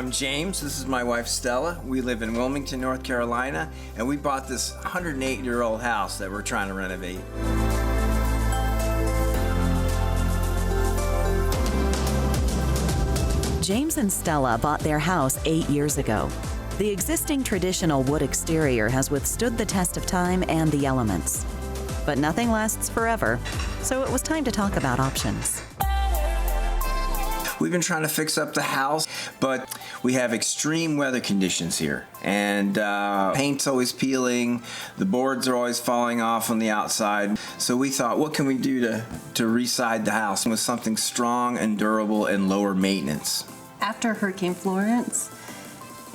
I'm James. This is my wife Stella. We live in Wilmington, North Carolina, and we bought this 108-year-old house that we're trying to renovate. James and Stella bought their house 8 years ago. The existing traditional wood exterior has withstood the test of time and the elements. But nothing lasts forever, so it was time to talk about options. We've been trying to fix up the house, but we have extreme weather conditions here. And paint's always peeling, the boards are always falling off on the outside. So we thought, what can we do to re-side the house with something strong and durable and lower maintenance? After Hurricane Florence,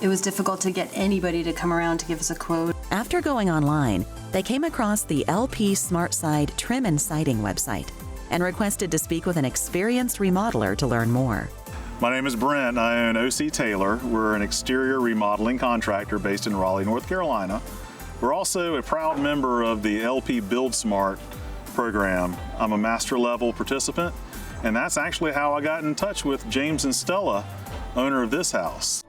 it was difficult to get anybody to come around to give us a quote. After going online, they came across the LP SmartSide Trim Siding website and requested to speak with an experienced remodeler to learn more. My name is Brent. I own LP Taylor. We're an exterior remodeling contractor based in Raleigh, North Carolina. We're also a proud member of the LP Build Smart program. I'm a master level participant, and that's actually how I got in touch with James and Stella, owner of this house.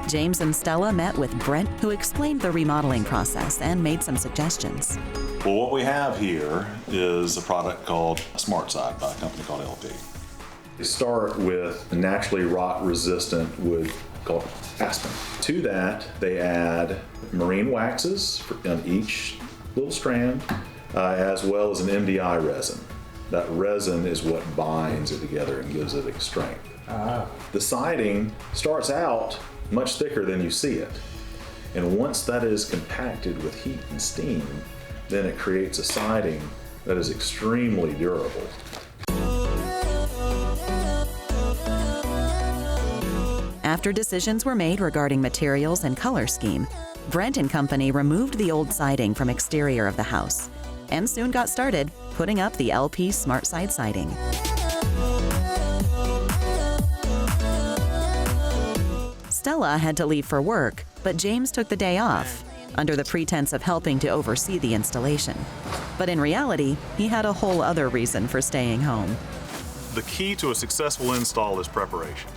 James and Stella met with Brent, who explained the remodeling process and made some suggestions. Well, what we have here is a product called SmartSide by a company called LP. They start with naturally rot-resistant wood called aspen. To that, they add marine waxes on each little strand, as well as an MDI resin. That resin is what binds it together and gives it its strength. The siding starts out much thicker than you see it. And once that is compacted with heat and steam, then it creates a siding that is extremely durable. After decisions were made regarding materials and color scheme, Brent and company removed the old siding from exterior of the house and soon got started putting up the LP SmartSide siding. Stella had to leave for work, but James took the day off under the pretense of helping to oversee the installation. But in reality, he had a whole other reason for staying home. The key to a successful install is preparation.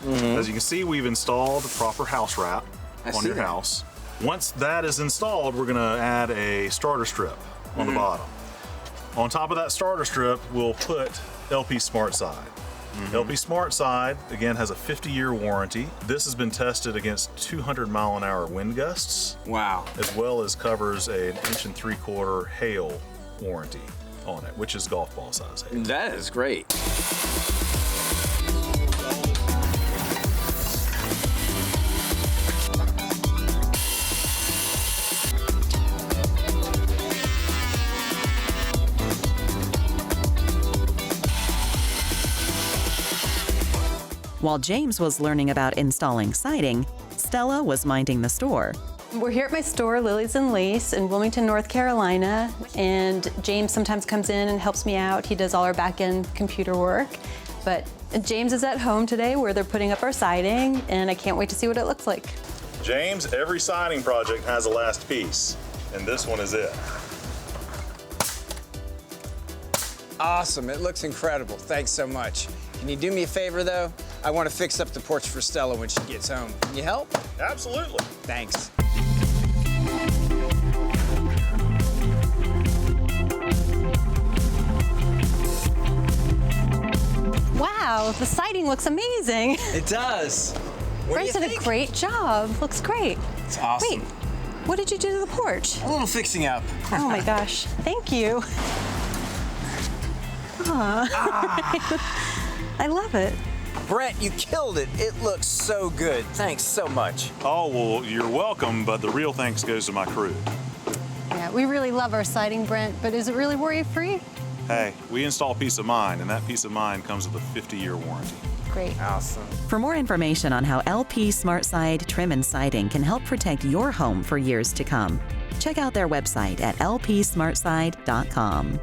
As you can see, we've installed proper house wrap on your house. Once that is installed, we're gonna add a starter strip on the bottom. On top of that starter strip, we'll put LP SmartSide. LP SmartSide, again, has a 50-year warranty. This has been tested against 200-mile-an-hour wind gusts. Wow. As well as covers an 1.75 inch hail warranty on it, which is golf ball size hail. That is great. While James was learning about installing siding, Stella was minding the store. We're here at my store, Lilies and Lace, in Wilmington, North Carolina, and James sometimes comes in and helps me out. He does all our back-end computer work, but James is at home today where they're putting up our siding, and I can't wait to see what it looks like. James, every siding project has a last piece, and this one is it. Awesome, it looks incredible. Thanks so much. Can you do me a favor though? I want to fix up the porch for Stella when she gets home. Can you help? Absolutely. Thanks. Wow, the siding looks amazing. It does. What Brent do you did a think? great job. Looks great. It's awesome. Wait, what did you do to the porch? A little fixing up. Oh my gosh, thank you. I love it. Brent, you killed it. It looks so good. Thanks so much. Oh, well, you're welcome, but the real thanks goes to my crew. Yeah, we really love our siding, Brent, but is it really worry-free? Hey, we install peace of mind, and that peace of mind comes with a 50-year warranty. Great. Awesome. For more information on how LP SmartSide Trim Siding can help protect your home for years to come, check out their website at lpsmartside.com.